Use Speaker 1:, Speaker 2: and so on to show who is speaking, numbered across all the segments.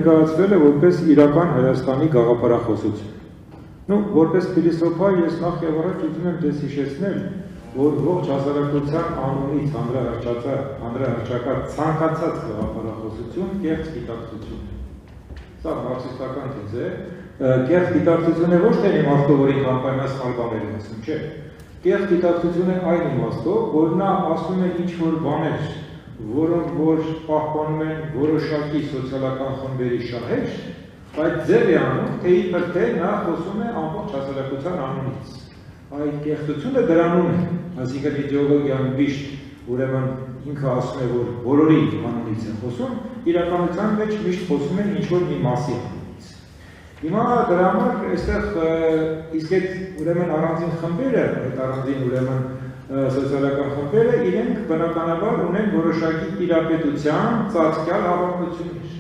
Speaker 1: ներկայացվել է որպես իրական Հայաստանի գաղափարախոսություն։ Որպես փիլիսոփա ես նախ եւ առաջ ուզում եմ ձեզ հիշեցնել, որ ողջ հասարակության անունից հանրահռչակած ցանկացած գաղափարախոսություն կեղծ գիտակցություն է։ Սա մարքսիստական թեզ է, կեղծ գիտակցություն է ոչ թե իմաստով, որ ինքը անպայման սխալ բաներ է ասում, չէ։ Կեղծ գիտակցություն է այն իմաստով, որ նա ասում է ինչ-որ բաներ, որոնք որ պահպանում են որոշակի սոցիալական խմբերի շահեր, բայց ձև է անում, թե իբր թե նա խոսում է ամբողջ հասարակության անունից։ Այդ կեղծությունը դրանում է, այսինքն իդեոլոգիան միշտ, ուրեմն ինքը ասում է, որ բոլորի անունից է խոսում, իրականության մեջ միշտ խոսում է ինչ-որ մի մասի անունից։ Հիմա դրա համար այստեղ իսկ այդ ուրեմն առանձին խմբերը, այդ առանձին ուրեմն սոցիալական խմբերը իրենք բնականաբար ունեն որոշակի տիրապետության ծածկյալ հավակնություններ։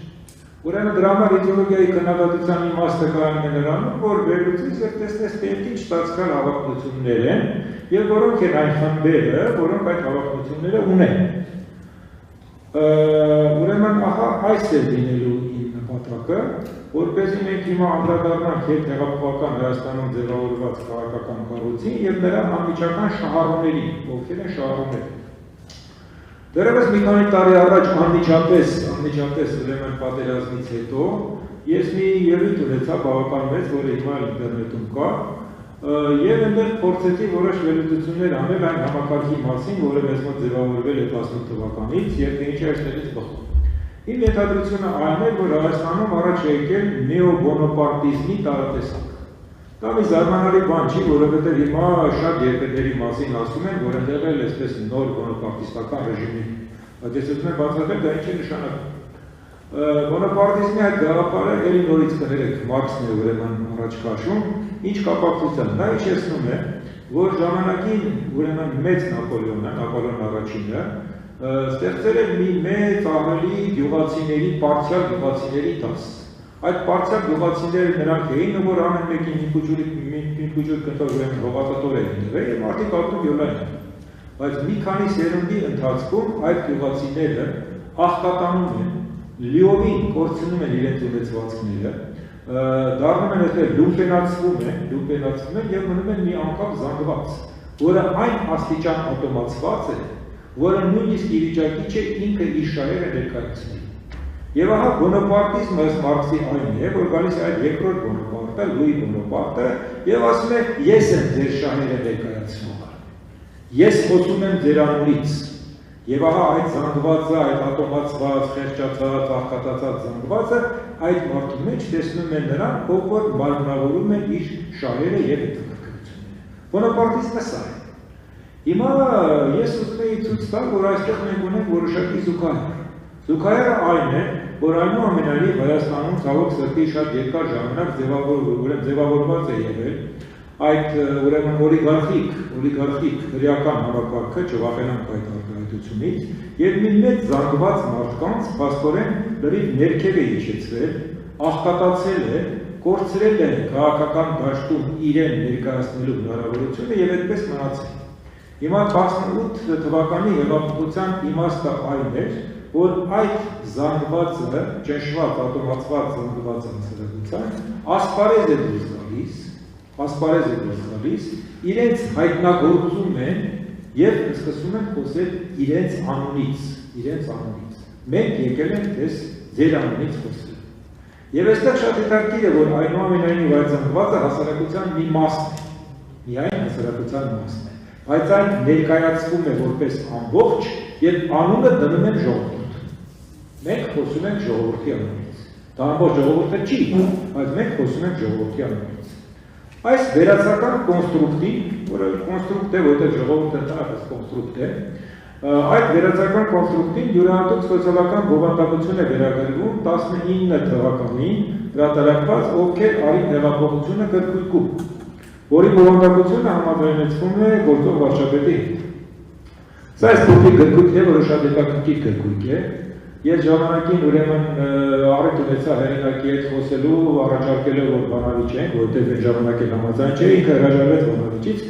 Speaker 1: Ուրեմն դրա համար իդեոլոգիայի քննադատության իմաստը կայանում է նրանում, որ վերլուծես եւ տեսնես թե ինչ ծածկյալ հավակնություններ են եւ որոնք են այն խմբերը, որոնք այդ հավակնությունները ունեն։ Ուրեմն ահա այս է լինելու իմ նպատակը, որպեսզի մենք հիմա անդրադառնանք հետհեղափոխական Հայաստանում ձևավորված քաղաքական կառույցին եւ նրա անմիջական շահառուներին, ովքեր են շահառուները։ Դեռևս մի քանի տարի առաջ անմիջապես ուրեմն պատերազմից հետո ես մի ելույթ ունեցա բավական մեծ, որը հիմա ինտերնետում կա, եւ այնտեղ փորձեցի որոշ վերլուծություններ անել այն համակարգի մասին, որը մեզ մոտ ձևավորվել է 18 թվականից եւ թե ինչ է այստեղից բխում։ Իմ ենթադրությունը այն է, որ Հայաստանում առաջ է եկել նեոբոնոպարտիզմի տարատեսակ։ Դա մի զարմանալի բան չի, որովհետև հիմա շատ երկրների մասին ասում են, որ այնտեղ էլ այսպես նոր բոնոպարտիստական ռեժիմի։ Բայց ես ուզում եմ բացատրել, դա ինչ է նշանակում։ Բոնոպարտիզմի այդ գաղափարը ելի նորից կներեք, Մարքսն է ուրեմն առաջ քաշում, ինչ կապակցության։ Նա հիշեցնում է, որ ժամանակին ուրեմն մեծ Նապոլեոն առաջինը ստեղծել է մի մեծ ահռելի գյուղացիների, պարծյալ գյուղացիների դաս։ Այդ պարծյալ գյուղացիները նրանք էին, որ ամեն մեկին մի փուջուր կտոր ուրեմն հողատատոր էին տվել եւ մարդիկ ապրում յոլային։ Բայց մի քանի սերունդի ընթացքում այդ գյուղացիները աղքատանում են, լիովին կորցնում են իրենց ունեցվածքները, դառնում են այդտեղ լումպենացվում են եւ մնում են մի անկապ զանգված, որը այն աստիճան ավտոմատizված է, որը նույնիսկ ի վիճակի չէ ինքը իր շահերը ներկայացնել։ Եվ ահա բոնոպարտիզմը ըստ Մարքսի այն է, որ գալիս է այդ երկրորդ բոնոպարտը, Լուի Բոնոպարտը, եւ ասում է՝ ես եմ ձեր շահերը ներկայացնողը։ Ես խոսում եմ ձեր անունից։ Եվ ահա այդ զանգվածը, այդ ավտոմատizված, խեղճացած, աղքատացած զանգվածը այդ մարդու մեջ տեսնում են նրան, ով որ մարմնավորում է իր շահերը եւ հետաքրքրությունները։ Բոնոպարտիզմը սա է։ Հիմա ես ուզում եի ցույց տալ, որ այստեղ մենք ունենք որոշակի զուգահեռ։ Զուգահեռը այն է, որ այնուամենայնիվ Հայաստանում ցավոք սրտի շատ երկար ժամանակ ձևավորված է եղել այդ ուրեմն օլիգարխիկ հրեական համակարգը, չվախենանք այդ արտահայտությունից, եւ մի մեծ զանգված մարդկանց փաստորեն լրիվ ներքև է իջեցվել, աղքատացել է, կորցրել է քաղաքական դաշտում իրեն ներկայացնելու հնարավորությունը եւ այդպես մնացել։ Հիմա 18 թվականի հեղափոխության իմաստը այն էր, որ այդ զանգվածը, ճնշված, ավտոմատizված զանգված հասարակության ասպարեզ է դուրս գալիս, իրենց հայտնագործում են եւ սկսում են խոսել իրենց անունից։ Մենք եկել ենք ձեր անունից խոսել։ Եվ այստեղ շատ հետաքրքիր է, որ այնուամենայնիվ այդ զանգվածը հասարակության մի մասն է, միայն հասարակության մասն է, բայց այն ներկայացվում է որպես ամբողջ եւ անունը դնում են ժողովուրդ։ Մենք խոսում ենք ժողովրդի անունից։ Դա ամբողջ ժողովուրդը չի, բայց մենք խոսում ենք ժողովրդի անունից։ Այս վերացական կոնստրուկտին, որը կոնստրուկտ է, որտեղ ժողովուրդը ընդհանրապես կոնստրուկտ է, այդ վերացական կոնստրուկտին յուրահատուկ սոցիալական բովանդակություն է վերագրվում 19 թվականին հրատարակված ովքեր արին հեղափոխությունը գրքույկում, որի բովանդակությունը համաձայնեցվում է գործող վարչապետի հետ։ Սա այս գրքույկն է, որը շատ հետաքրքիր գրքույկ է։ Ես ժամանակին ուրեմն առիթ ունեցա հեղինակի հետ խոսելու, առաջարկելով որ բանավիճ ենք, որովհետև այն ժամանակ էլ համաձայն չէ, ինքը հրաժարվեց բանավիճից,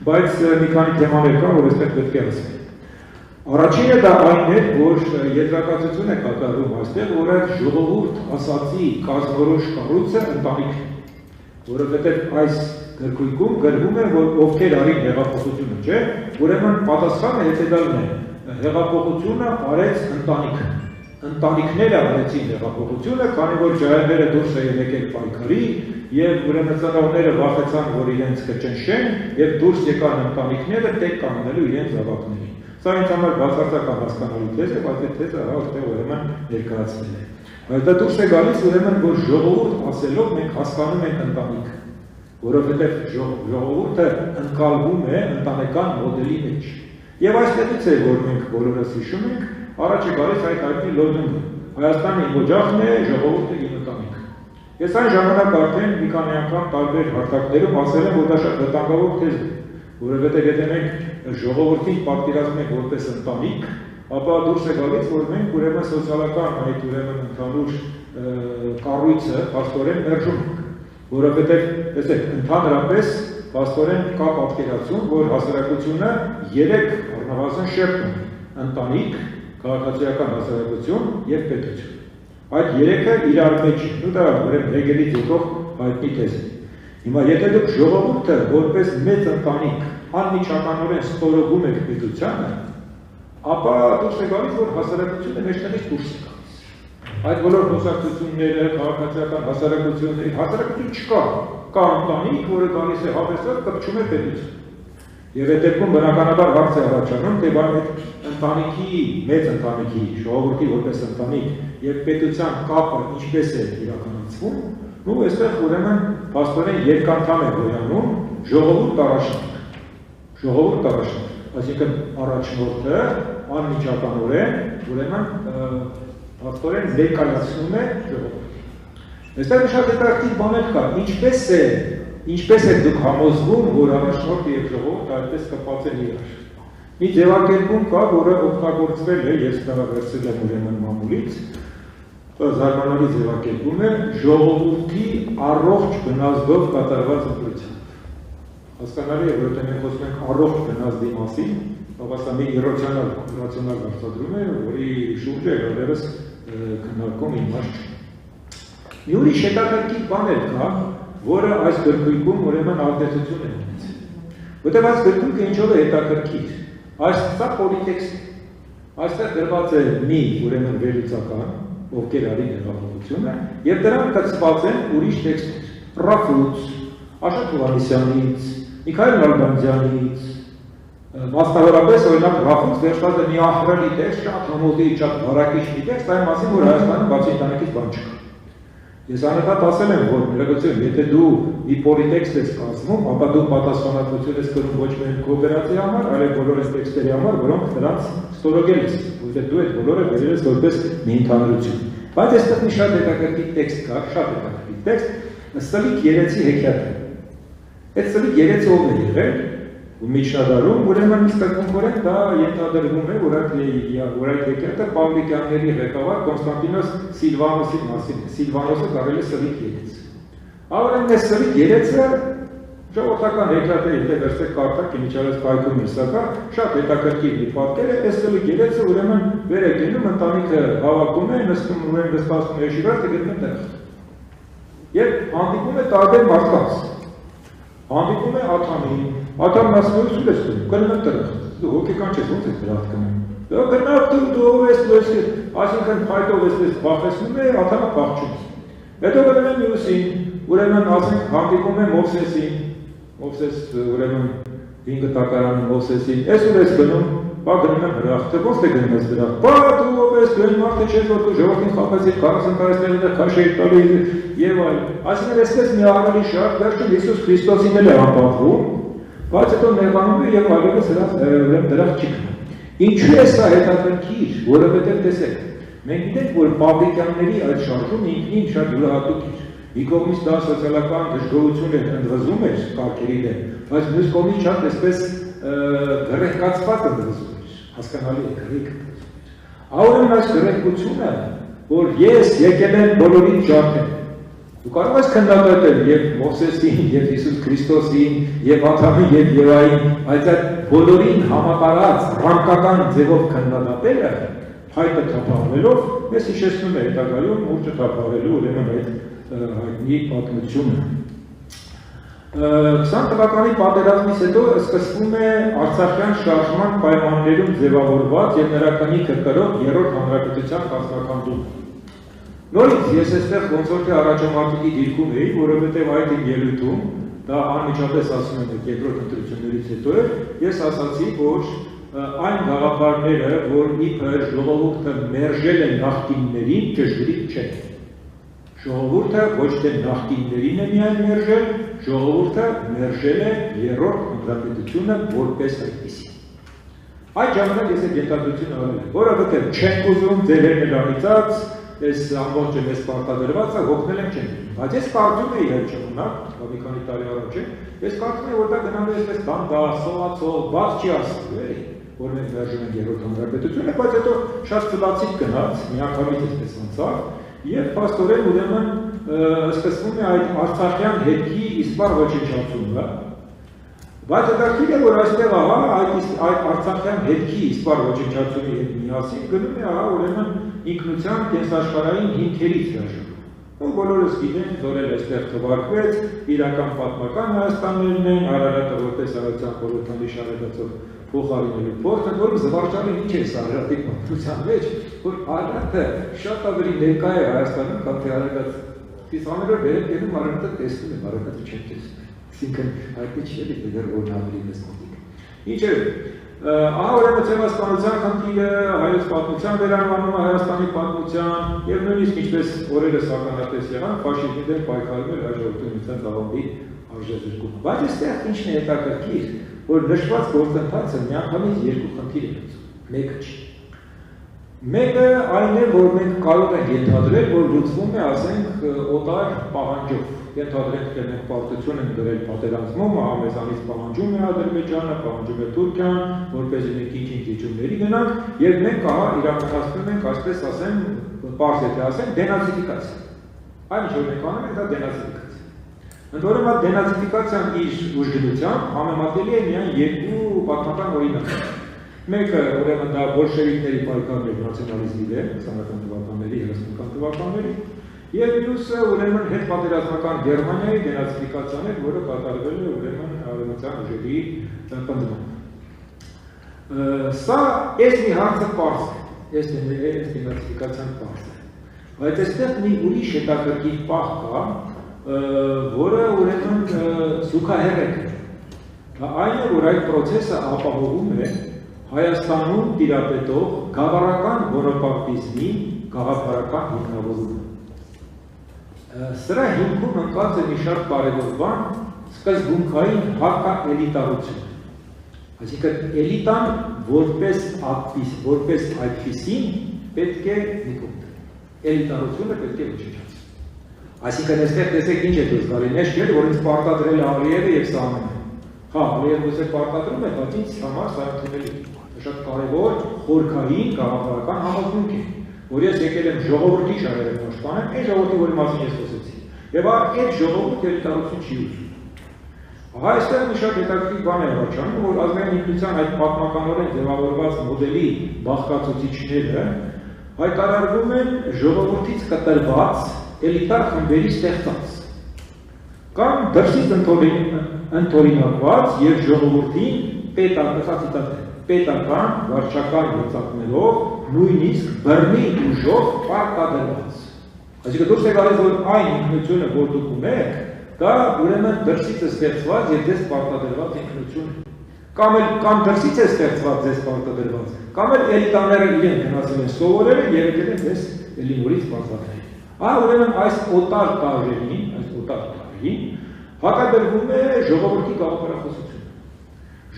Speaker 1: բայց մի քանի թեմաներ կան, որ այստեղ պետք է ասել։ Առաջինը դա այն է, որ եզրակացություն է կատարում այստեղ, որ այդ ժողովուրդ ասացի կազմորոշ կառույցը ընտանիքն է, որովհետև այս գրքույկում գրվում է, որ ովքեր արին հեղափոխությունը, չէ, ուրեմն պատասխանը հետևյալն է, հեղափոխությունը արեց ընտանիքը, ընտանիքները արեցին հեղափոխությունը, քանի որ ջահելները դուրս էին եկել պայքարի, եւ ուրեմն ծնողները վախեցան, որ իրենց կճնշեն, եւ դուրս եկան ընտանիքները տեղ կանգնելու իրենց զավակներին։ Սա ինձ համար բացարձակական հասկանալի թեզ է, բայց այդ թեզը այստեղ ուրեմն ներկայացվել է։ Բայց դա դուրս է գալիս ուրեմն, որ ժողովուրդ ասելով մենք հասկանում ենք ընտանիքը, որովհետև ժողովուրդը ընկալվում է ընտանեկան մոդելի մեջ։ Եվ այստեղից է, որ մենք բոլորս հիշում ենք, առաջ է գալիս այդ հայտնի լոզունգը. Հայաստանը իմ օջախն է, ժողովուրդը իմ ընտանիքը։ Ես այն ժամանակ արդեն մի քանի անգամ տարբեր հարթակներում ասել եմ, որ դա շատ վտանգավոր թեզ է, որովհետև եթե մենք ժողովրդին պատկերացնում ենք որպես ընտանիք, ապա դուրս է գալիս, որ մենք ուրեմն սոցիալական այդ ուրեմն ընդհանուր կառույցը փաստորեն մերժում ենք, որովհետև տեսեք, ընդհանրապես փաստորեն կա պատկերացում, որ հասարակությունը 3 առնվազն շերտ ունի՝ ընտանիք, քաղաքացիական հասարակություն եւ պետություն։ Այդ 3-ը իրար մեջ են, ու դա ուրեմն Հեգելից եկող հայտնի թեզ է։ Հիմա եթե դուք ժողովուրդը որպես մեծ ընտանիք անմիջականորեն ստորոգում եք պետությանը, ապա դուրս է գալիս, որ հասարակությունը մեջտեղից դուրս է գալիս։ Այդ բոլոր խոսակցությունները, քաղաքացիական հասարակություն չկա, կա ընտանիք, որը գալիս է հավեսար, կպչում է պետություն։ Եվ այդ դեպքում բնականաբար հարց է առաջանում, թե բան այդ ընտանիքի, մեծ ընտանիքի, ժողովրդի որպես ընտանիք եւ պետության կապը ինչպես է իրականացվում, ու այստեղ ուրեմն փաստորեն երկանդամ է գոյանում ժողովուրդ առաջնորդ։ Ժողովուրդ առաջնորդ, այսինքն առաջնորդը անմիջականորեն ուրեմն փաստորեն ներկայացնում է ժողովուրդին։ Այստեղ շատ հետաքրքիր բաներ կա, ինչպես է դուք համոզվում, որ առաջնորդը եւ ժողովուրդը այդպես կապված են իրար։ Մի ձևակերպում կա, որը օգտագործվել է, ես դա վերցրել եմ ուրեմն մամուլից, զարմանալի ձևակերպում է ժողովրդի առողջ բնազդով կատարված ընտրությամբ։ Հասկանալի է, որովհետև մենք խոսում ենք առողջ բնազդի մասին, բայց դա մի ռացիոնալ արտադրում է, որի շուրջ այլևս քննարկում իմաստ չունի։ Մի ուրիշ հետաքրքիր բան կա, որը այս գրքույկում ուրեմն արտահայտություն է ունեցել։ Որտեղ այս գրքույկը ինչով է հետաքրքիր։ Սա պոլիտեքստ է։ Այստեղ գրված է մի ուրեմն վերլուծական, ովքեր արին հեղափոխությունը, եւ դրանք կցված են ուրիշ տեքստեր։ Ռաֆուց, Աշոտ Հովհաննիսյանից, Միքայել Նալբանդյանից, մասնավորապես օրինակ Ռաֆուց վերջված է մի ահռելի տեքստ, շատ համոզի, շատ վարակիչ մի տեքստ, այն մասին, որ Հայաստանում բացի ընտանիքից բան չկա։ Ես անընդհատ ասել եմ, որ լրագրություն, եթե դու մի պոլիտեքստ ես կազմում, ապա դու պատասխանատվություն ես կրում ոչ միայն կոոպերացիայի համար, այլև բոլոր այս տեքստերի համար, որոնք դրանց ստորոգել ես, որովհետև դու այդ բոլորը վերել ես որպես մի ընդհանրություն։ Բայց այստեղ մի շատ հետաքրքիր տեքստ կա, շատ հետաքրքիր տեքստ, Սլիկ Երեցի հեքիաթը։ Այդ Սլիկ Երեցը ով է եղել, ու միջնադարում, ուրեմն ստեղծունքորեն դա ենթադրվում է, որ այդ հեքիաթը Պավլիկյանների ղեկավար Կոնստանտինոս Սիլվանոսի մասին է։ Սիլվանոսը դառել է Սլիկ Երեց։ Ավարեն այս Սլիկ Երեցը ժողովրդական հեքիաթ է, եթե վերցեք կարդաք, ինչպես կայքում է սակա, շատ հետաքրքիր մի պատկեր է, այս Սլիկ Երեցը ուրեմն վեր է գնում, ընտանիքը հավաքում է, նստում ուրեմն նստածում է շիվար, գտնում է դրախտ։ Եվ հանդիպում է տարբեր մարդկանց։ Հանդիպում է Աթամին, Աթամն ասում է սուր ես դնում, կնում եմ դրախտ, դու հոգեկան չես, ոնց ես դրախտ կնում։ Դու գնաք դու ով ես, այսինքն փայտով ես բախեցնում է, Աթամը փախչում է։ Հետո գնում է մյուսին, ուրեմն ասենք հանդիպում է Մովսեսին, Մովսես ուրեմն 5 տակարանի Մովսեսին, ես ուր ես գնում, բա գնում եմ դրախտ, ոնց է գնում ես դրախտ, բա դու ով ես, դու մարդը չես, որ դու ժողովրդին խաբեցիր, 40 տարիներ քաշեի տալի եւ այլն։ Այսինքն այսպես մի ահռելի շատ վերջում Հիսուս Քրիստոսին էլ է անպատվում, բայց հետո նեղանում է եւ այլևս ուրեմն դրախտ չի գնում։ Ինչու է սա հետաքրքիր, որովհետեւ տեսեք, մենք գիտենք, որ Պավլիկյանների այդ շարժումը ինքնին շատ յուրահատուկ էր։ Մի կողմից դա սոցիալական դժգոհություն էր, ընդվզում էր կարգերի դեմ, բայց մյուս կողմից շատ այսպես գրեհկացված ընդվզում էր, հասկանալի է, գրեհկացված։ Ուրեմն այս գրեհկությունը, որ ես եկել եմ բոլորին ջարդել, Դու կարող ես քննադատել եւ Մովսեսին, եւ Հիսուս Քրիստոսին, եւ Ադամին, եւ Եվային, բայց այդ բոլորին համատարած ռամկական ձևով քննադատելը հայտը թափահարելով մեզ հիշեցնում է հետագայում մուրճը թափահարելու ուրեմն այդ հայտնի պատմությունը։ 20 թվականի պատերազմից հետո սկսվում է Արցախյան շարժման պայմաններում ձևավորված եւ նրա կնիքը կրող երրորդ հանրապետության կազմակերպումը։ Նորից ես այստեղ ոնց որ թե առաջամարտիկի դիրքում էի, որովհետև այդ իմ ելույթում, դա անմիջապես ասում եմ երկրորդ ընտրություններից հետո ես ասացի, որ այն գաղափարները, որ իբր ժողովուրդը մերժել է նախկիններին, ճշգրիտ չէ։ Ժողովուրդը ոչ թե նախկիններին է միայն մերժել, ժողովուրդը մերժել է երրորդ հանրապետությունը որպես այդպիսի։ Այդ ժամանակ ես այդ ենթադրությունը արել եմ, որովհետև չեն ուզում ձեր ներանիծած այս ամբողջը մեզ պարտադրված է, հոգնել եմ չեմ ուզում։ Բայց ես կարծում էի այդ ժամանակ, մի քանի տարի առաջ, ես կարծում էի, որ դա գնալու է այսպես դանդաղ, սողացող, բաց չի ասելու էլի, որ մենք մերժում ենք երրորդ հանրապետությունը, բայց հետո շատ ծլացիկ գնաց, միանգամից այսպես անցավ, եւ փաստորեն ուրեմն սկսվում է այդ արցախյան հետքի իսպառ ոչնչացումը, բայց հետաքրքիր է, որ այստեղ ահա այդ արցախյան հետքի իսպառ ոչնչացումի հետ միասին գնում է ահա ուրեմն ինքնության կենսաշխարհային հիմքերից հրաժարվում։ Ու բոլորս գիտեն, Զորել այստեղ թվարկվեց, իրական պատմական Հայաստաններն են, Արարատը որպես Արարատյան խորհրդանի շարադացով փոխարինելու փորձը, որ զվարճալի ինչ է Արարատի պատմության մեջ, որ Արարատը շատ ավելի ներկա է Հայաստանում, քան թե Արարատը։ Իսկ ամենօր վերև գնում Արարատը տեսնում եմ, Արարատը չեմ տեսնում։ Այսինքն այդպես չէ, դեռ որ ավելի մեծ մոտիկ։ Ինչ է, ահա ուրեմն ցեղասպանության խնդիրը, հայոց պատմության վերանվանումը Հայաստանի պատմության եւ նույնիսկ ինչպես օրերս ականատես եղան, ֆաշիզմի դեմ պայքարում էր հաջորդության ծավալի արժեզրկումը։ Բայց այստեղ ինչն է հետաքրքիր, որ նշված գործընթացը միանգամից երկու խնդիր է լուծում, մեկը չի։ Մեկը այն է, որ մենք կարող ենք ենթադրել, որ լուծվում է, ասենք, օտար պահանջով։ Ենթադրենք, թե մենք պարտություն ենք գրել պատերազմում, մեզանից պահանջում է Ադրբեջանը, պահանջում է Թուրքիան, որպեսզի մենք ինչ-ինչ իջումների գնանք, եւ մենք ահա իրականացնում ենք, այսպես ասեմ, պարզ է թե ասենք, դենացիֆիկացիա։ Այն ինչ որ մենք անում ենք, դա դենացիֆիկացիա։ Ընդ որում այդ դենացիֆիկացիան իր ուժգնությամբ համեմատելի է միայն երկու պատմական օրինակներ։ Մեկը ուրեմն դա բոլշևիկների պայքարներ նացիոնալիզմի դեմ 20-ական թվականների, 30-ական թվականների, եւ մյուսը ուրեմն հետպատերազմական Գերմանիայի դենացիֆիկացիան էր, որը կատարվել է ուրեմն արևմտյան ուժերի պնդմամբ։ Սա այս մի հարցը պարզ է, այս դենացիֆիկացիան պարզ է։ Բայց այստեղ մի ուրիշ հետաքրքիր պահ կա, որը ուրեմն զուգահեռ է։ Այն է, որ այդ process-ը ապահովում է Հայաստանում տիրապետող գավառական բոնապարտիզմի գաղափարական հիմնավորումը։ Սրա հիմքում ընկած է մի շատ կարևոր բան սկզբունքային հակաէլիտարությունը։ Այսինքն էլիտան որպես այդպիսին պետք է մի կողմ դնել։ Էլիտարությունը պետք է ոչնչացնել։ Այսինքն այստեղ տեսեք ինչ է դուրս գալի, նշ չէ, որ ինձ պարտադրել է Ալիևը եւ Սահմանը։ Հա, Ալիևը ուսը պարտադրում է, բայց ինձ համար սա ընդունելի է։ Շատ կարևոր խորքային գաղափարական համոզմունք է, որ ես եկել եմ ժողովրդի շահերը պաշտպանեմ, այն ժողովրդի, որի մասին ես խոսեցի։ Եվ այդ ժողովուրդը էլիտարություն չի ուզում։ Ահա այստեղ մի շատ հետաքրքիր բան է առաջանում, որ ազգային ինքնության այդ պատմականորեն ձևավորված մոդելի բաղկացուցիչները հայտարարվում են ժողովրդից կտրված էլիտար խմբերի ստեղծած կամ դրսից ընդօրինակված եւ ժողովրդին պետական վարչական գործակներով նույնիսկ բռնի ուժով պարտադրված։ Այսինքն դուրս է գալիս, որ այն ինքնությունը, որ դուք ունեք, դա ուրեմն դրսից է ստեղծված եւ ձեզ պարտադրված ինքնություն է։ Կամ դրսից է ստեղծված ձեզ պարտադրված, կամ էլ էլիտաները իրենք գնացել են սովորել եւ եկել են ձեզ էլի նորից պարտադրել։ Ահա ուրեմն այս օտար տարրերին հակադրվում է ժողովրդի գաղափարախոսությունը։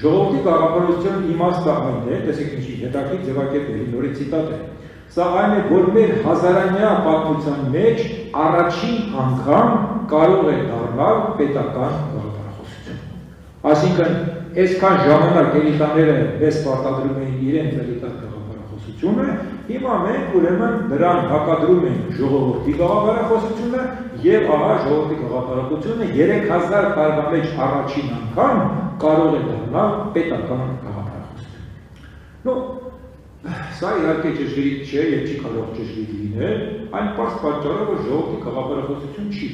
Speaker 1: Ժողովրդի գաղափարության իմաստը այն է, տեսեք ինչի հետաքրքիր ձևակերպել, նորից ցիտատ է։ Սա այն է, որ մեր հազարանյա պատմության մեջ առաջին անգամ կարող է դառնալ պետական գաղափարախոսություն։ Այսինքն, այսքան ժամանակ էլիտաները մեզ պարտադրում էին իրենց էլիտար գաղափարախոսությունը, գաղափարախոսությունը, հիմա մենք ուրեմն նրան հակադրում ենք ժողովրդի գաղափարախոսությունը եւ ահա ժողովրդի գաղափարախոսությունը 3000 տարվա մեջ առաջին անգամ կարող է դառնալ պետական գաղափարախոսություն։ Սա իհարկե ճշգրիտ չէ եւ չի կարող ճշգրիտ լինել, այն պարզ պատճառով որ ժողովրդի գաղափարախոսություն չի։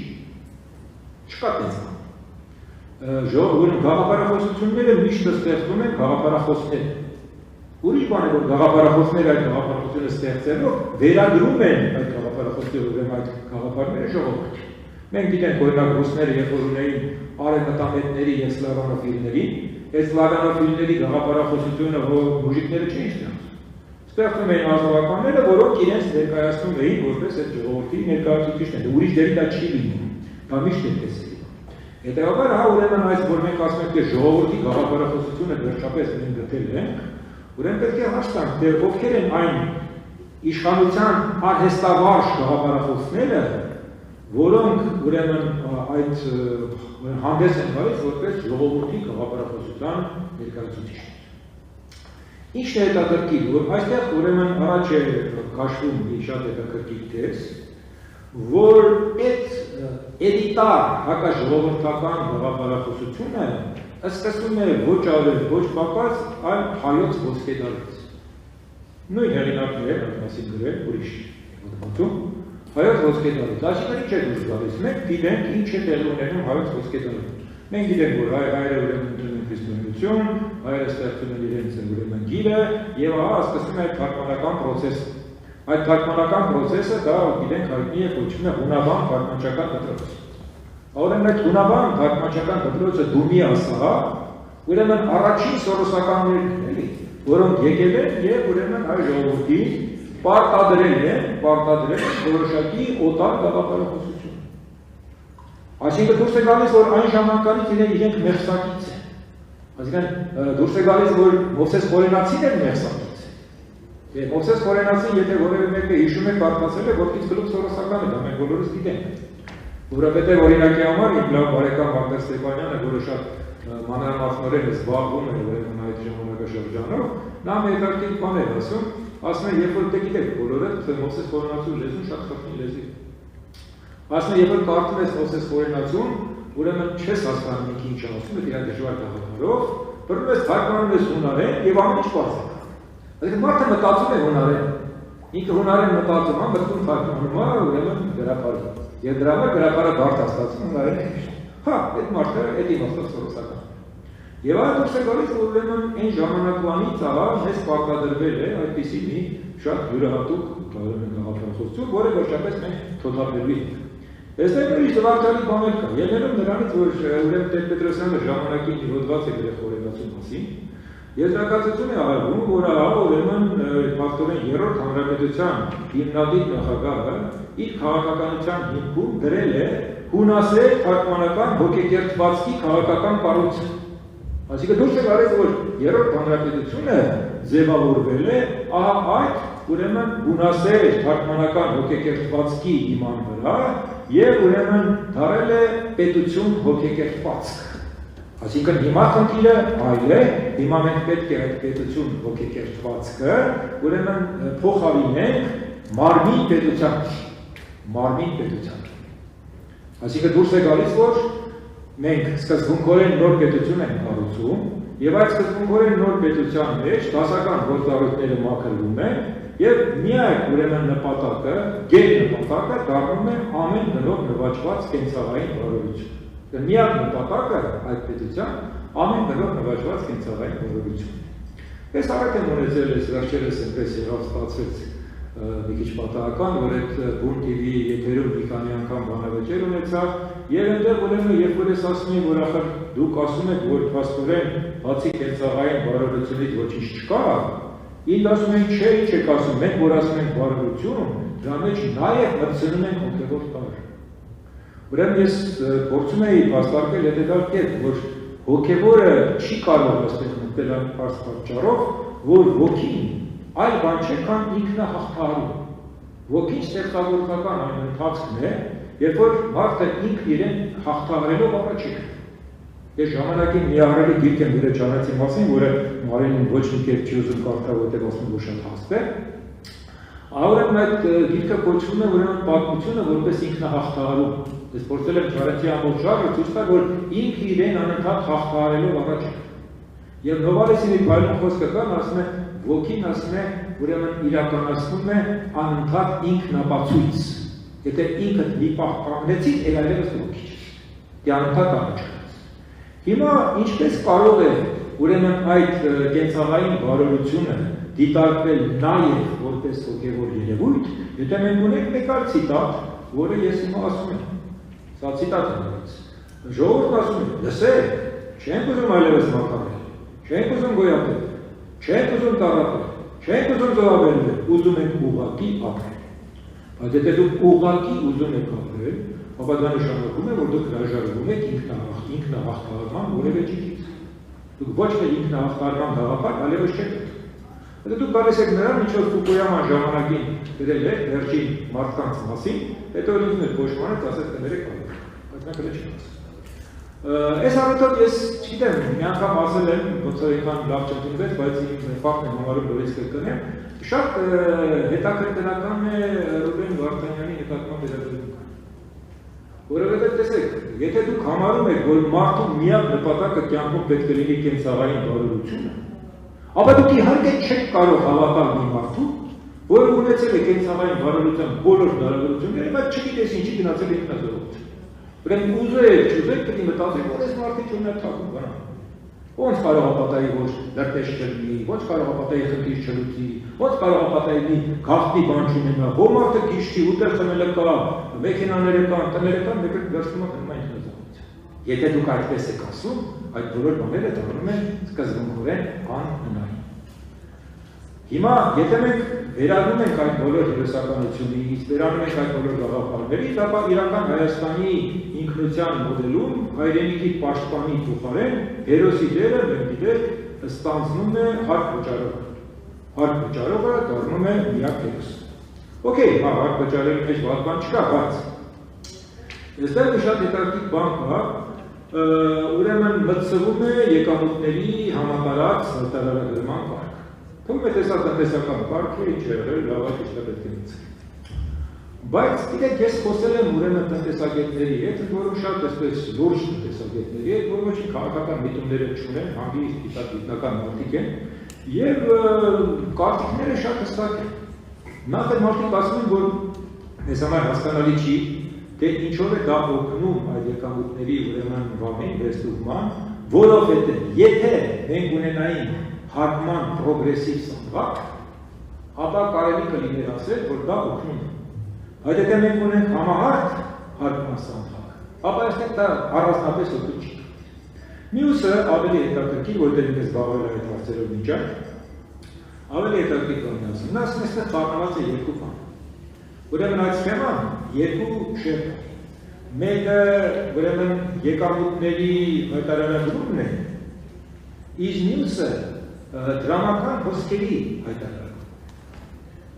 Speaker 1: Չկա այդպես գաղափարախոսությունները միշտ ստեղծում են գաղափարախոսներ։ Ուրիշ բան է որ գաղափարախոսները այդ գաղափարախոսությունը ստեղծելով վերագրում են այդ գաղափարախոսները ուրեմն այդ գաղափարները ժողովրդին։ Մենք գիտենք օրինակ ռուսները երբ որ ունեին արևմտամետների եւ սլավանոֆիլների, այդ սլավանոֆիլների գաղափարախոսությունը որ մուժիկները չէին ստեղծում։ Ստեղծում էին ազնվականները, որոնք իրենց ներկայացնում էին որպես այդ ժողովրդի ներկայացուցիչներ։ Ուրիշ դերի դա չի լինում։ Դա միշտ այդպես է։ Հետևաբար հա ուրեմն այս որ մենք ասում ենք թե ժողովրդի գաղափարախոսությունը վերջապես մենք գտել ենք, ուրեմն պետք է հաշտանք, թե ովքեր են այն իշխանության արհեստավարժ գաղափարախոսները, որոնք ուրեմն այդ հանդես են գալիս որպես ժողովրդի գաղափարախոսության ներկայացուցիչներ։ Ինչն է հետաքրքիր, որ այստեղ ուրեմն առաջ է քաշվում մի շատ հետաքրքիր տես, որ այդ էլիտար հակաժողովրդական գաղափարախոսությունը սկսում է ոչ ավել, ոչ պակաս, այլ հայոց ոսկեդարից։ Նույն հեղինակն է այդ մասին գրել ուրիշ հոդվածում, հայոց ոսկեդարից։ Այսինքն ինչ է դուրս գալիս, մենք գիտենք ինչ է տեղի ունենում հայոց ոսկեդարում։ Մենք գիտենք, որ հայերը ուրեմն ընդունում են քրիստոնեություն, հայերը ստեղծում են իրենց ուրեմն գիրը եւ ահա սկսվում է այդ թարգմանական process-ը։ Այդ թարգմանական process-ը դա գիտենք հայտնի է կոչվում է հունավան թարգմանչական դպրոց։ Ուրեմն այդ հունավան թարգմանչական դպրոցը դումի ասա, ուրեմն առաջին սորոսականներն են, էլի, որոնք եկել են եւ ուրեմն հայ ժողովրդին պարտադրել են որոշակի օտար գաղափարախոսություն։ Այսինքն դուրս է գալիս, որ այն ժամանականից իրենք մեղսակից են։ Այսինքն դուրս է գալիս, որ Մովսես Խորենացին էր մեղսակից։ Եվ Մովսես Խորենացին, եթե որևէ մեկը հիշում է, կարծացել է, որքից գլուխ սորոսական է, դա մենք բոլորս գիտենք։ Որովհետև օրինակի համար իմ լավ բարեկամ Արտակ Ստեփանյանը, որը շատ մանրամասնորեն զբաղվում է ուրեմն այդ ժամանակաշրջանով, նա մի հետաքրքիր բան էր ասում է, երբ որ դե գիտեք բոլորը, Մովսես Խորենացու լեզուն շատ խորին լեզու է։ Ասում է, երբ որ կարդում ես Մովսես Խորենացուն, ուրեմն չես հասկանում ինքը ինչ ասում է, իր դժվար գաղափարով, բռնում ես թարգմանում ես հունարեն եւ ամեն ինչ բաց է։ Այսինքն մարդը մտածում է հունարեն։ Ինքը հունարեն մտածում է, մտքում թարգմանում է, ուրեմն գրապարը։ Եվ դրա համար գրապարը բարդ ստացվում հունարեն է։ Հա, այդ մարդը այդ իմաստով սորոսական։ Եվ այդ դուրս է գալիս, որ ուրեմն այն ժամանակվանից ահա մեզ պարտադրվել է այդպիսի մի շատ յուրահատուկ գաղափարախոսություն, որը վերջապես մենք թոթափելու ենք։ Այստեղ ուրիշ զվարճալի բաներ կա, ելնելով նրանից, որ ուրեմն Տեր-Պետրոսյանը ժամանակին իր հոդված է գրել Խորենացու մասին, եզրակացություն է արվում, որ ահա ուրեմն փաստորեն երրորդ հանրապետության հիմնադիր նախագահը իր քաղաքականության հիմքում դրել է հունասեր թարգմանական հոգեկերտվածքի քաղաքական կառույցը։ Այսինքն դուրս է գալիս, որ երրորդ հանրապետությունը ձևավորվել է ահա այդ ուրեմն հունասեր թարգմանական հոգեկերտվածքի հիման վրա եւ ուրեմն դարել է պետություն հոգեկերտվածք։ Այսինքն հիմա խնդիրը այլ է, հիմա մենք պետք է այդ պետություն հոգեկերտվածքը ուրեմն փոխարինենք մարմին պետության։ Այսինքն դուրս է գալիս, որ մենք սկզբունքորեն նոր պետություն ենք կառուցում եւ այդ սկզբունքորեն նոր պետության մեջ դասական գործառույթները մաքրվում են եւ միակ ուրեմն նպատակը, գերնպատակը դառնում է ամեն գնով նվաճված կենցաղային բարօրություն։ Միակ նպատակը այդ պետության ամեն գնով նվաճված կենցաղային բարօրությունն է։ Ես արդեն ունեցել ես վերջերս այնպես եղավ ստացվեց մի քիչ պատահական, որ այդ Բուն TV եթերում մի քանի անգամ բանավեճեր ունեցա եւ այնտեղ ուրեմն երբ որ ես ասում եմ, որ ախր դուք ասում եք, որ փաստորեն բացի կենցաղային բարօրությունից ոչինչ չկա, ինձ ասում են, չէ, ինչ եք ասում, մենք որ ասում ենք բարօրություն, դրա մեջ նաեւ մտցնում ենք հոգեվոր տար։ Ուրեմն ես փորձում էի փաստարկել հետեւյալ կերպ, որ հոգեվորը չի կարող այստեղ մտնել այն պատճառով, որ ոգին այլ բան չէ, քան ինքնահաղթահարում։ Ոգին ստեղծագործական այն ընթացքն է, երբ որ մարդը ինքն իրեն հաղթահարելով առաջ է գնում։ Ես ժամանակին մի ահռելի գիրք եմ գրել Չարենցի մասին, որը Մարինին ոչ մի կերպ չի ուզում կարդալ, որտեղ ասում որ շատ հաստ է։ Ուրեմն այդ գիրքը կոչվում է ուրեմն պատմությունը որպես ինքնահաղթահարում։ Ես փորձել եմ Չարենցի ամբողջ ժանրը ցույց տալ, որ ինքը իրեն անընդհատ հաղթահարելով առաջ է։ Եվ Նովարեսի մի փայլուն խոսքը կան, ասում է ոգին ասում է ուրեմն իրականացնում է անընդհատ ինքնապացույց։ Եթե ինքդ մի պահ կանգնեցիր, այլևս ոգի չես։ Դե անընդհատ առաջ գնաց։ Հիմա ինչպես կարող է ուրեմն այդ կենցաղային բարօրությունը դիտարկվել նաև որպես հոգևոր երևույթ, եթե մենք ունենք մեկ այլ ցիտատ, որը ես հիմա ասում եմ։ Սա ցիտատ է նորից։ Ժողովուրդն ասում է. լսեք, չենք ուզում այլևս մաքարել, չենք ուզում գոյատել, չենք ուզում տառապել, չենք ուզում զոհաբերվել, ուզում ենք ուղղակի ապրել։ Բայց եթե դուք ուղղակի ուզում եք ապրել, ապա դա նշանակում է, որ դուք հրաժարվում եք ինքնահաղթահարման որևէ ճիգից։ Դուք ոչ թե ինքնահաղթահարման գաղափար, այլևս չեք պետք։ Եթե դուք գալիս եք նրան, ինչ որ Ֆուկույաման ժամանակին գրել է վերջին մարդկանց մասին, հետո ինքն էլ փոշմանեց, ասեց կներեք այլ, բայց նա գրել չի ասել։ Այս առիթով ես չգիտեմ, մի անգամ ասել եմ, ոնց որ այնքան լավ չընդունվեց, բայց իմ ֆակտն եմ համարում նորից կրկնեմ, շատ հետաքրքրական է Ռուբեն Վարդանյանի նկատմամբ վերաբերմունքը։ Որովհետև տեսեք, եթե դուք համարում եք, որ մարդու միակ նպատակը կյանքում պետք է լինի կենցաղային բարօրությունը, ապա դուք իհարկե չեք կարող հավատալ մի մարդու, որը ունեցել է կենցաղային բարօրության բոլոր հնարավորությունները, բայց չգիտես ինչի գնացել է ինքնազոհություն։ Ուրեմն ուզեք, չուզեք պետք է մտածեք, որ այս մարդը չունի թակում բան։ Ոնց կարող է պատահի, որ լրտես չլինի, ոնց կարող է պատահի խնդիր չլուծի, ոնց կարող է պատահի մի գաղտնի բան չունենա, ո մարդը գիշի, ուտել խմելը կա, մեքենաները կան, տները կան, մեկը վերցնում է գնում է ինքնազոհության։ Եթե դուք այդպես եք ասում, այդ բոլոր բաները դառնում են սկզբունքորեն անհնարին։ Հիմա, եթե մենք վերանում ենք այդ բոլոր հերոսականությունից, վերանում ենք այդ բոլոր գաղափարներից, ապա իրական Հայաստանի ինքնության մոդելում հայրենիքի պաշտպանի փոխարեն հերոսի դերը մենք գիտենք ստանձնում է հարկ վճարողը։ Հարկ վճարողը դառնում է միակ հերոս։ Okay, հա, հարկ վճարելու մեջ վատ բան չկա, բայց այստեղ մի շատ հետաքրքիր բան կա, ուրեմն մտցվում է եկամուտների համատարած հայտարարագրման կարգ։ Թվում է տեսական կարգ է, ինչ եղել, լավ է, ճիշտ է պետք է մտցվի։ Բայց գիտեք, ես խոսել եմ ուրեմն տնտեսագետների հետ, որոնք շատ այսպես լուրջ տնտեսագետների հետ, որ ոչինչ քաղաքական միտումներ չունեն, հանգիստ գիտական մարդիկ են, եւ կարծիքները շատ հստակ են։ Նախ այդ մարդիկ ասում են, որ այս համար հասկանալի չի, թե ինչով է դա օգնում այդ եկամուտների ուրեմն բանին, վերստուգման, որովհետեւ եթե մենք ունենայինք հարկման պրոգրեսիվ սանդղակ, ապա կարելի կլիներ ասել, որ դա օգնում է։ Այդ եթե մենք ունենք համահարկ հարկման սանդղակ, ապա այստեղ դա առանձնապես օգուտ չի։ Մյուսը ավելի հետաքրքիր, որտեղ ինքս զբաղվել է այդ հարցերով մինչ այդ, ավելի հետաքրքիր բան է ասում։ Նա ասում է, այստեղ խառնված է երկու բան։ Ուրեմն այդ սխեման երկու շերտ է։ Մեկը ուրեմն եկամուտների հայտարարագրումն է, իսկ մյուսը դրամական հոսքերի հայտարարագրում։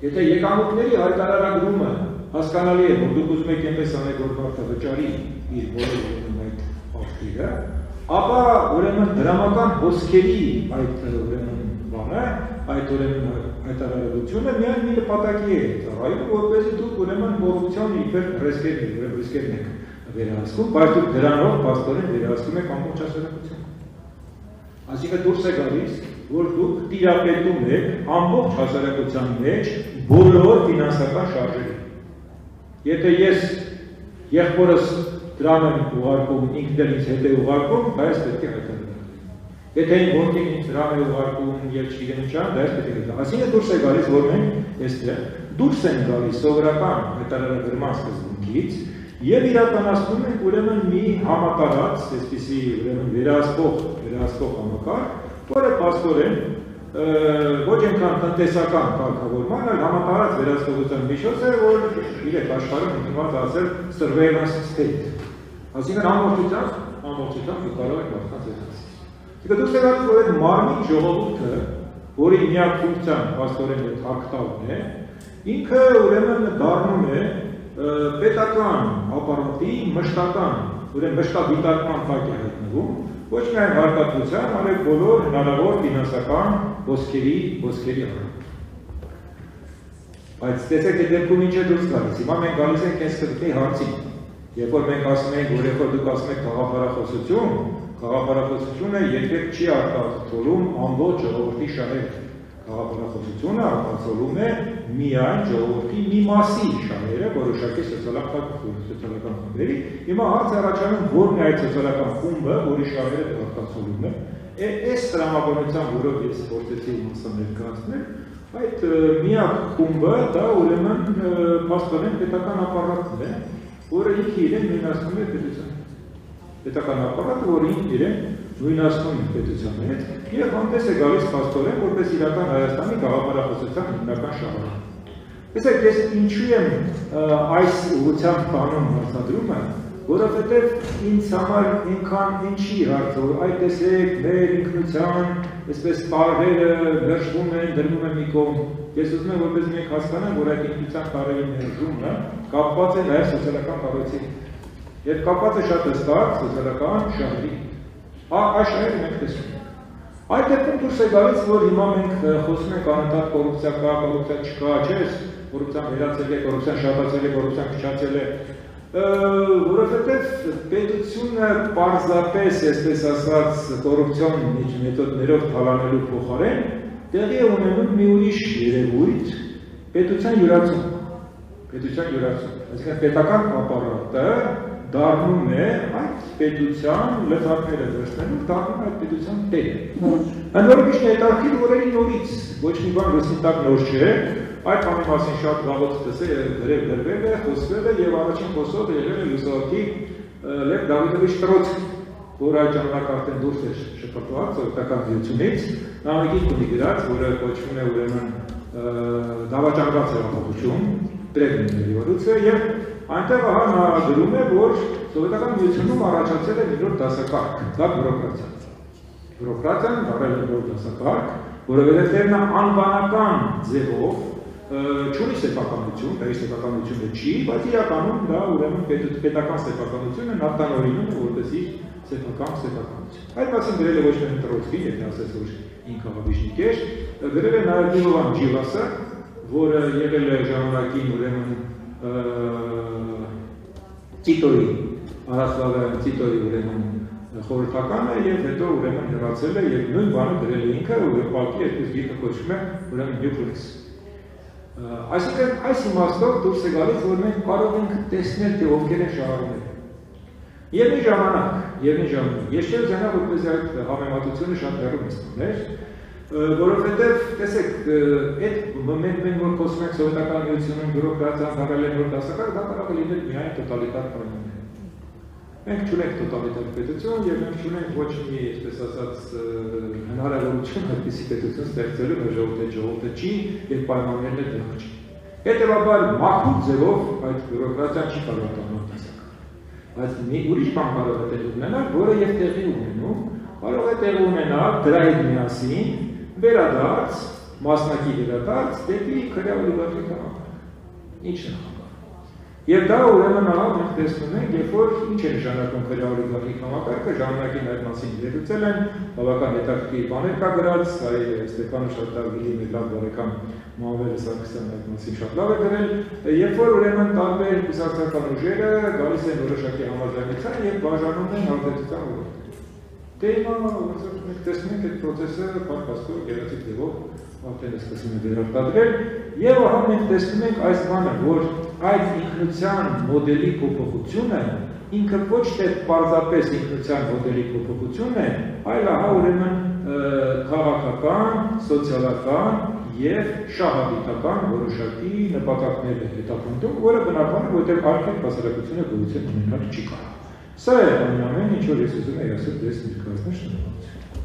Speaker 1: Եթե եկամուտների հայտարարագրումը հասկանալի է, որ դուք ուզում եք այնպես անել, որ մարդը վճարի իր բոլոր այդ աղբյուրը, ապա ուրեմն դրամական հոսքերի այդ ուրեմն բանը, այդ ուրեմն հայտարարությունը միայն մի նպատակի է ծառայում, որպեսզի դուք ուրեմն կոռուպցիոն իբր ռիսկերն եք վերահսկում, բայց դուք դրանով փաստորեն վերահսկում եք ամբողջ հասարակությունը։ Այսինքն դուրս է գալիս, որ դուք տիրապետում եք ամբողջ հասարակության մեջ բոլոր ֆինանսական շարժերին։ Եթե ես եղբորս դրամ եմ ուղարկում, ինքն էլ ինձ հետ է ուղարկում, դա ես պետք է հայտարարեմ։ Եթե իմ որդին ինձ դրամ է ուղարկում եւ չգիտեմ ինչ, դա ես պետք է հայտարարեմ։ Այսինքն դուրս է գալիս, որ մենք այստեղ դուրս են գալիս սովորական հայտարարագրման սկզբունքից եւ իրականացնում ենք ուրեմն մի համատարած, այսպիսի ուրեմն վերահսկող համակարգ, որը փաստորեն ոչ այնքան տնտեսական կարգավորման, այլ համատարած վերահսկողության միջոց է, որ իրեք աշխարհում ընդունված ասել surveillance state։ Այսինքն ամբողջությամբ դուք կարող եք մարդկանց հետևել։ Իսկ դուք ցանկացած որ այդ մարմին ժողովուրդը, որի միակ ֆունկցիան փաստորեն այդ հակտալն է, ինքը ուրեմն դառնում է պետական ապարատի մշտական, ուրեմն մշտադիտարկման փակ է հայտնվում, ոչ միայն հարկատվության, այլ բոլոր հնարավոր ֆինանսական ոսկերի առումով։ Բայց տեսեք, այդ դեպքում ինչ է դուրս գալիս։ Հիմա մենք գալիս ենք այս կրկնի հարցին։ Երբ որ մենք ասում ենք, որ երբ որ դուք ասում եք գաղափարախոսությունը երբեք չի արտացոլում ամբողջ ժողովրդի շահերը։ Գաղափարախոսությունը արտացոլում է միայն ժողովրդի մի մասի շահերը, որոշակի սոցիալական խմբերի։ Հիմա հարց առաջանում, որն է այդ սոցիալական խումբը, որի շահերը արտացոլում է։ Այս տրամաբանությամբ, որով ես փորձեցի մասը ներկայացնել, այդ միակ խումբը դա ուրեմն փաստորեն պետական ապարատն է, որը ինքը իրեն նույնացնում է պետության։ Պետական ապարատը, որը ինքը իրեն նույնացնում է պետության հետ եւ հանդես է գալիս փաստորեն որպես իրական Հայաստանի գաղափարախոսության հիմնական շահառու։ Տեսեք, ես ինչու եմ այս ուղղությամբ տանում հարցադրումը, որովհետեւ ինձ համար ինքան ինչի հարց, որ այդ տեսեք մեր ինքնության, այսպես տարրերը մերժվում են, դրվում են մի կողմ։ Ես ուզում եմ որպես մենք հասկանանք, որ այդ ինքնության տարրերի մերժումը կապված է նաեւ սոցիալական կառույցի հետ։ Եվ կապված է շատ հստակ սոցիալական շահերի։ Այս շահերը մենք տեսնում ենք։ Այդ դեպքում դուրս է գալիս, որ հիմա մենք խոսում ենք անընդհատ կոռուպցիա կա, կոռուպցիա չկա, չէ՞, կոռուպցիան վերացել է, կոռուպցիան շատացել է, կոռուպցիան քչացել է, որովհետև պետությունը պարզապես, այսպես ասած, կոռուպցիոն մեթոդներով թալանելու փոխարեն տեղի է ունենում մի ուրիշ երևույթ, պետության յուրացում։ Այսինքն պետական ապարատը դառնում է այդ պետության լծակները վերցնելու, դառնում է այդ պետության տերը։ Այն որը միշտ հետաքրքիր, որ էլի նորից, ոչ մի բան լուսին տակ նոր չէ, այդ բանի մասին շատ վաղուց գրվել է, խոսվել է եւ առաջին խոսողը եղել է լուսահոգի Լև Դավիդովիչ Տրոցկին, որ այդ ժամանակ արդեն դուրս էր շփոթված սովետական միությունից, նա մի գիրք ունի գրած, որը կոչվում է ուրեմն դավաճանված հեղափոխություն, Տրեգնի ռևոլյուցիա եւ այնտեղ նա գրում է, որ սովետական միությունում առաջացել է նոր դասակարգ, դա բյուրոկրատիան։ Բյուրոկրատիան դառել է նոր դասակարգ, որովհետև նա անվանական ձևով չունի սեփականություն, դա սեփականությունը չի, բայց իրականում դա ուրեմն պետական սեփականությունը նավտանորինում է որպես իր սեփական սեփականություն։ Այդ մասին գրել է ոչ միայն Տրոցկին, եթե ասես որ ինքը հավիշնիկ էր, գրել է նաև Միլովան Ջիվասը, որը եղել է ժամանակին ուրեմն Տիտոյի, Արասլավյան Տիտոյի ուրեմն խորհրդականը եւ հետո ուրեմն հեռացել է եւ նույն բանը գրել է ինքը, ուղղակի երկու գիրքը կոչվում է ուրեմն Նյուկլես։ Այսինքն այս իմաստով դուրս է գալիս, որ մենք կարող ենք տեսնել թե ովքեր են շահառուները։ Եվ մի ժամանակ, ես չեմ զանա, որպես այդ համեմատությունը շատ հեռու մստներ, որովհետև տեսեք, այդ մենք որ խոսում ենք սովետական միությունում բյուրոկրատիան դառել է նոր դասակարգ, դա կարող է լինել միայն տոտալիտար կայուններ։ Մենք չունենք տոտալիտար պետություն եւ մենք չունենք ոչ մի, այսպես ասած, հնարավորություն այդպիսի պետություն ստեղծելու, մեր ժողովուրդը չի եւ պայմաններն էլ դեռ չի։ Հետևաբար մաքուր ձևով այդ բյուրոկրատիան չի կարող տանել դասակարգ։ Բայց մի ուրիշ բան կարող է տեղի ունենալ, որը եւ տեղի ունենում, կարող է տեղի ունենալ դրա հետ միասին վերադարձ, մասնակի վերադարձ դեպի քրեալիգարխիկ համակարգ։ Ինչ է խաղը։ Եվ դա ուրեմն մենք տեսնում ենք, երբ որ ինչ է նշանակում քրեալիգարխիկ համակարգը, ժամանակին այդ մասին վերլուծել են, բավական հետաքրքիր բաներ կա գրած, Ստեփանը շատ լավ գիտի, մեր լավ բարեկամ Մամվելը Սարգսյանը այդ մասին շատ լավ է գրել, երբ որ ուրեմն տարբեր կուսակցական ուժերը գալիս են որոշակի համաձայնության եւ բաժանում են հանդերձության ոլորտները։ Դե հիմա մենք տեսնում ենք այդ process-ը փաստորեն գերացիկ ձևով արդեն սկսում է վերարտադրել եւ ահա մենք տեսնում ենք այս բանը, որ այդ ինքնության մոդելի փոփոխությունը ինքը ոչ թե պարզապես ինքնության մոդելի փոփոխություն է, այլ ահա ուրեմն քաղաքական, սոցիալական եւ շահավիտական որոշակի նպատակներ է հետապնդում, որը բնական է, որտեղ արդեն հասարակությունը գոյություն ունենալ չի կարող։ Սա է ամենամեն ինչ որ ես ուզում եմ ասել դες ներկայացնել շնորհակալություն։